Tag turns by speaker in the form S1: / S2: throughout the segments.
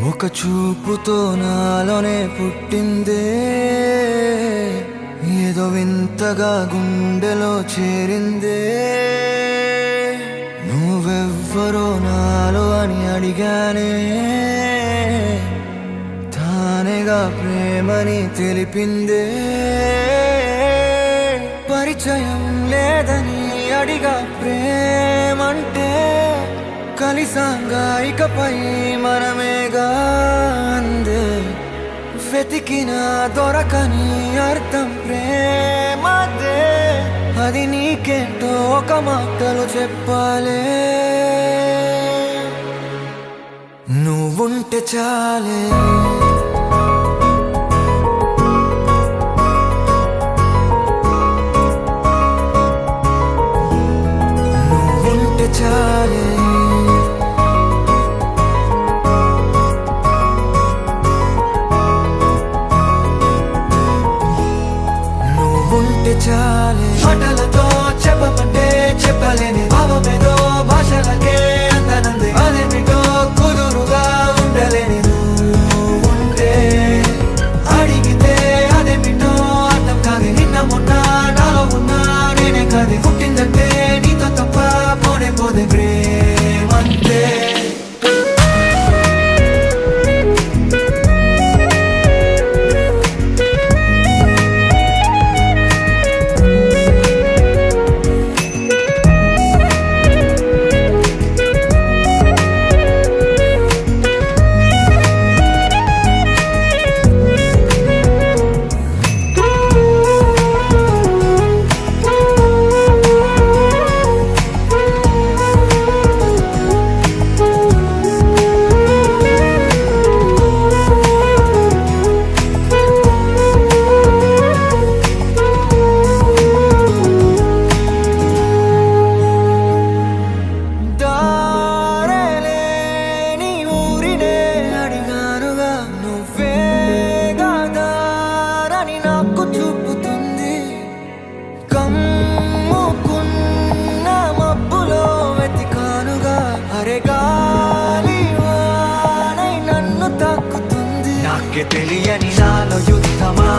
S1: ఒక చూపుతో నాలోనే పుట్టిందే, ఏదో వింతగా గుండెలో చేరిందే. నువ్వెవ్వరో నాలో అని అడిగానే, తానేగా ప్రేమని తెలిపిందే. పరిచయం లేదని అడిగా ప్రేమంటే, కలిసాంగా ఇకపై మనమేగా అందే. వెతికినా దొరకని అర్థం ప్రేమదే, అది నీకేంటో ఒక మాటలో చెప్పాలే. నువ్వుంటే చాలే, నువ్వుంటే చాలే, చాలే. మాటలతో చెప్పమంటే చెప్పలేని భావమేదో భాషలకే అందనంది. అదేమిటో కుదురుగా ఉండలేని నువ్వుంటే, అడిగితే అదేమిటో అర్థం కాదు. నిన్న మొన్న నాలో ఉన్నా నేనే కాదు. పుట్టిందంటే నీతో తప్ప పోనే పోదే ప్రేమంతే. నాకే తెలియని నాలో యుద్ధమా,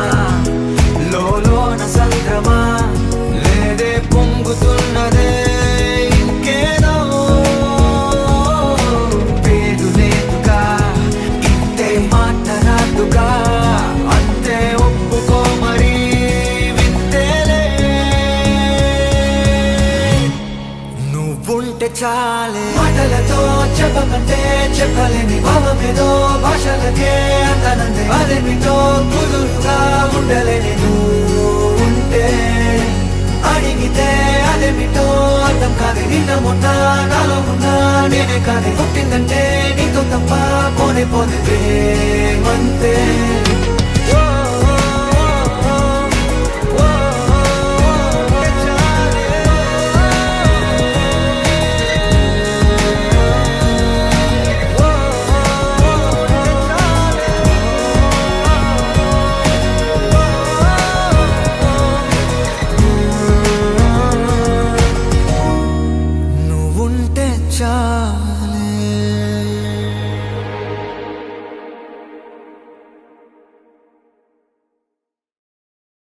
S1: లోన సంద్రమా, లేదే పొంగుతున్నదే ఇంకేదో. పేరు లేదుగా, ఇంతే మాట్లాడుగా, అంతే ఒప్పుకో మరి వింతేలే. నువ్వుంటే చాలే. మాటలతో చెప్పమంటే చెప్పలేని భావమేదో భాషలకే అందనంది. అదేమిటో కుదురుగా ఉండలేని నువ్వుంటే, అడిగితే అదేమిటో అర్థం కాదు. నిన్న మొన్న నాలో ఉన్నా నేనే కాదు. పుట్టిందంటే నీతో తప్ప పోనే పోతే ప్రేమంతే.